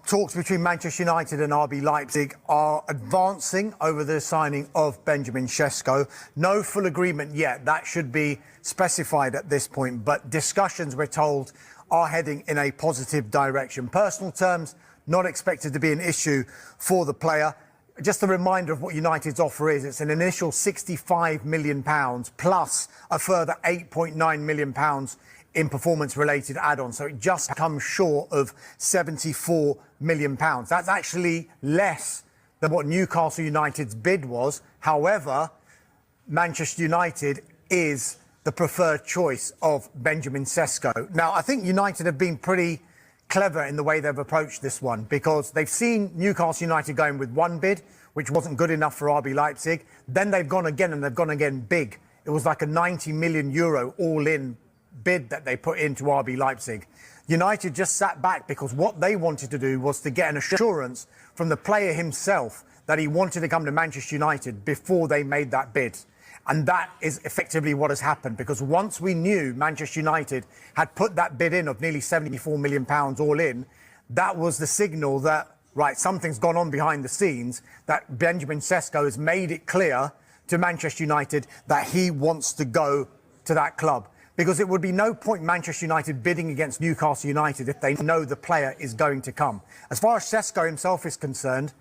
talks between Manchester United and RB Leipzig are advancing over the signing of Benjamin Šeško. No full agreement yet. That should be specified at this point. But discussions, we're told, are heading in a positive direction. Personal terms not expected to be an issue for the player. Just a reminder of what United's offer is. It's an initial £65 million plus a further £8.9 million in performance-related add-ons. So it just comes short of £74 million. That's actually less than what Newcastle United's bid was. However, Manchester United is the preferred choice of Benjamin Cesco. Now, I think United have been pretty clever in the way they've approached this one, because they've seen Newcastle United going with one bid, which wasn't good enough for RB Leipzig. Then they've gone again, and they've gone again big. It was like a €90 million all-in bid that they put into RB Leipzig. United just sat back because what they wanted to do was to get an assurance from the player himself that he wanted to come to Manchester United before they made that bid. And that is effectively what has happened, because once we knew Manchester United had put that bid in of nearly £74 million all in, that was the signal that, right, something's gone on behind the scenes, that Benjamin Cesco has made it clear to Manchester United that he wants to go to that club. Because it would be no point Manchester United bidding against Newcastle United if they know the player is going to come. As far as Cesco himself is concerned,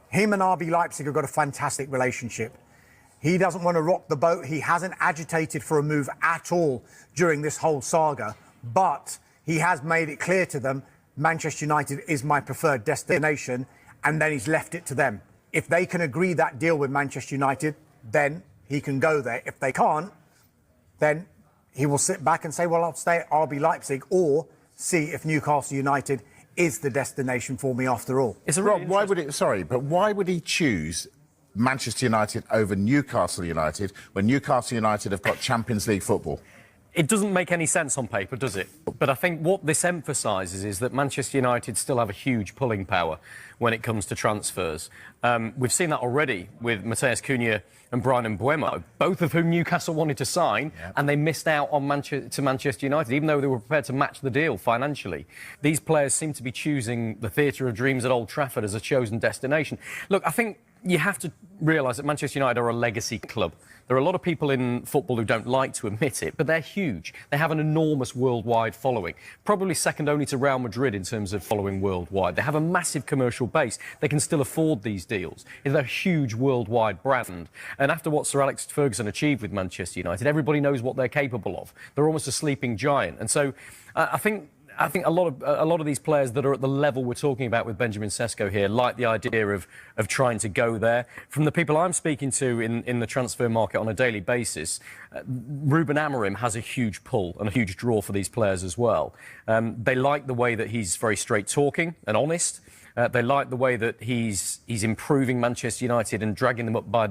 him and RB Leipzig have got a fantastic relationship. He doesn't want to rock the boat. He hasn't agitated for a move at all during this whole saga. But he has made it clear to them, Manchester United is my preferred destination, and then he's left it to them. If they can agree that deal with Manchester United, then he can go there. If they can't, then he will sit back and say, well, I'll stay at RB Leipzig, or see if Newcastle United is the destination for me after all. It's a really why would he choose Manchester United over Newcastle United when Newcastle United have got Champions League football? It doesn't make any sense on paper, does it? But I think what this emphasises is that Manchester United still have a huge pulling power when it comes to transfers. We've seen that already with Matheus Cunha and Bryan Mbeumo, both of whom Newcastle wanted to sign, and they missed out on Manchester United, even though they were prepared to match the deal financially. These players seem to be choosing the Theatre of Dreams at Old Trafford as a chosen destination. Look, I think you have to realise that Manchester United are a legacy club. There are a lot of people in football who don't like to admit it, but they're huge. They have an enormous worldwide following, probably second only to Real Madrid in terms of following worldwide. They have a massive commercial base. They can still afford these deals. They're a huge worldwide brand. And after what Sir Alex Ferguson achieved with Manchester United, everybody knows what they're capable of. They're almost a sleeping giant. And so I think a lot of these players that are at the level we're talking about with Benjamin Cesco here like the idea of trying to go there. From the people I'm speaking to in the transfer market on a daily basis, Ruben Amorim has a huge pull and a huge draw for these players as well. They like the way that he's very straight talking and honest. They like the way that he's improving Manchester United and dragging them up by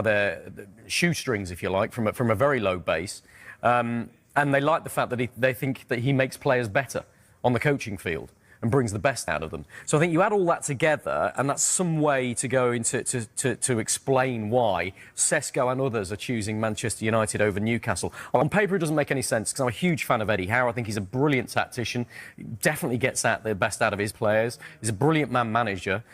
their shoestrings, if you like, from a very low base. And they like the fact that they think that he makes players better on the coaching field and brings the best out of them. So I think you add all that together, and that's some way to go into to explain why Cesco and others are choosing Manchester United over Newcastle. On paper, it doesn't make any sense, because I'm a huge fan of Eddie Howe. I think he's a brilliant tactician. He definitely gets out the best out of his players. He's a brilliant man manager.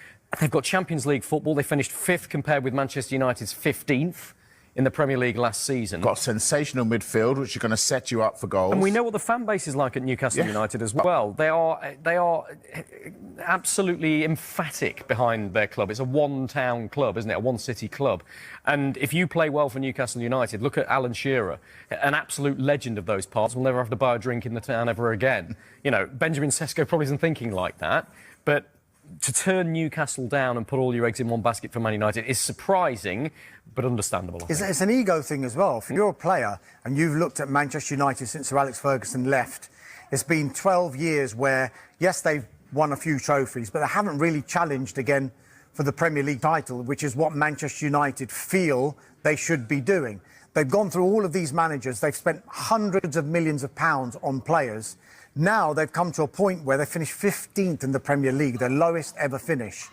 They've got Champions League football. They finished 5th compared with Manchester United's 15th. In the Premier League last season. Got a sensational midfield, which are going to set you up for goals. And we know what the fan base is like at Newcastle United as well. They are absolutely emphatic behind their club. It's a one-town club, isn't it? A one-city club. And if you play well for Newcastle United, look at Alan Shearer, an absolute legend of those parts. We'll never have to buy a drink in the town ever again. You know, Benjamin Cesco probably isn't thinking like that, but to turn Newcastle down and put all your eggs in one basket for Man United is surprising, but understandable. It's an ego thing as well. If you're a player and you've looked at Manchester United since Sir Alex Ferguson left, it's been 12 years where, yes, they've won a few trophies, but they haven't really challenged again for the Premier League title, which is what Manchester United feel they should be doing. They've gone through all of these managers. They've spent hundreds of millions of pounds on players. Now they've come to a point where they finished 15th in the Premier League, their lowest ever finish.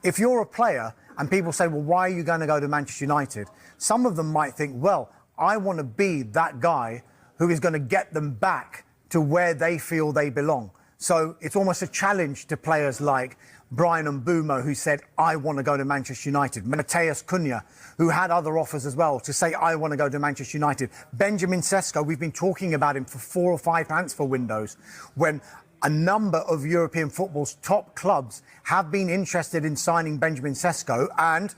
If you're a player and people say, well, why are you going to go to Manchester United? Some of them might think, well, I want to be that guy who is going to get them back to where they feel they belong. So it's almost a challenge to players like Brian Mbeumo, who said, I want to go to Manchester United. Matheus Cunha, who had other offers as well, to say, I want to go to Manchester United. Benjamin Cesco, we've been talking about him for 4 or 5 transfer windows, when a number of European football's top clubs have been interested in signing Benjamin Cesco, and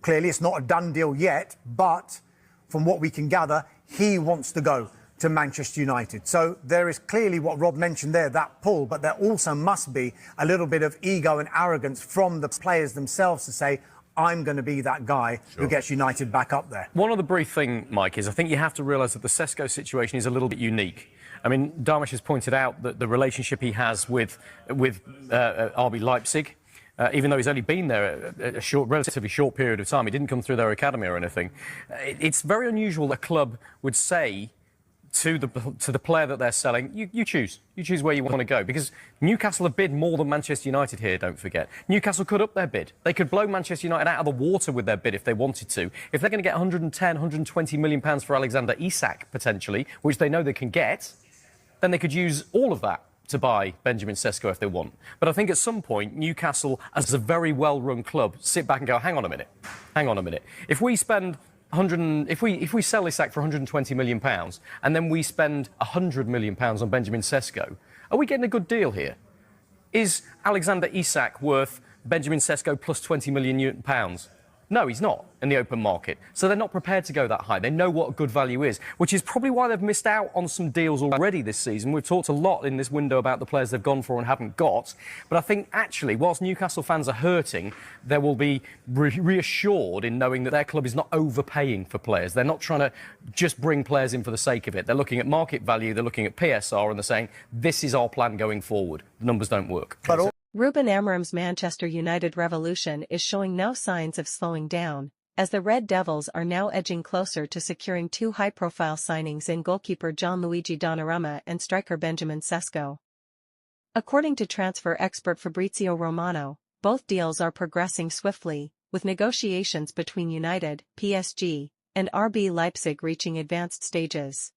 clearly it's not a done deal yet, but from what we can gather, he wants to go to Manchester United. So there is clearly what Rob mentioned there, that pull, but there also must be a little bit of ego and arrogance from the players themselves to say, I'm going to be that guy who gets United back up there. One other brief thing, Mike, is I think you have to realise that the Cesco situation is a little bit unique. I mean, Darmish has pointed out that the relationship he has with RB Leipzig, even though he's only been there a relatively short period of time, he didn't come through their academy or anything. It's very unusual that a club would say to the player that they're selling, you choose where you want to go, because Newcastle have bid more than Manchester United here, don't forget. Newcastle could up their bid. They could blow Manchester United out of the water with their bid if they wanted to. If they're going to get 110, 120 million pounds for Alexander Isak, potentially, which they know they can get, then they could use all of that to buy Benjamin Cesco if they want. But I think at some point, Newcastle, as a very well-run club, sit back and go, hang on a minute. If we spend if we sell Isak for 120 million pounds and then we spend 100 million pounds on Benjamin Cesco, are we getting a good deal here? Is Alexander Isak worth Benjamin Cesco plus 20 million pounds? No, he's not in the open market. So they're not prepared to go that high. They know what good value is, which is probably why they've missed out on some deals already this season. We've talked a lot in this window about the players they've gone for and haven't got. But I think, actually, whilst Newcastle fans are hurting, they will be reassured in knowing that their club is not overpaying for players. They're not trying to just bring players in for the sake of it. They're looking at market value, they're looking at PSR, and they're saying, this is our plan going forward. The numbers don't work. Ruben Amorim's Manchester United revolution is showing no signs of slowing down, as the Red Devils are now edging closer to securing 2 high-profile signings in goalkeeper Gianluigi Donnarumma and striker Benjamin Cesco. According to transfer expert Fabrizio Romano, both deals are progressing swiftly, with negotiations between United, PSG, and RB Leipzig reaching advanced stages.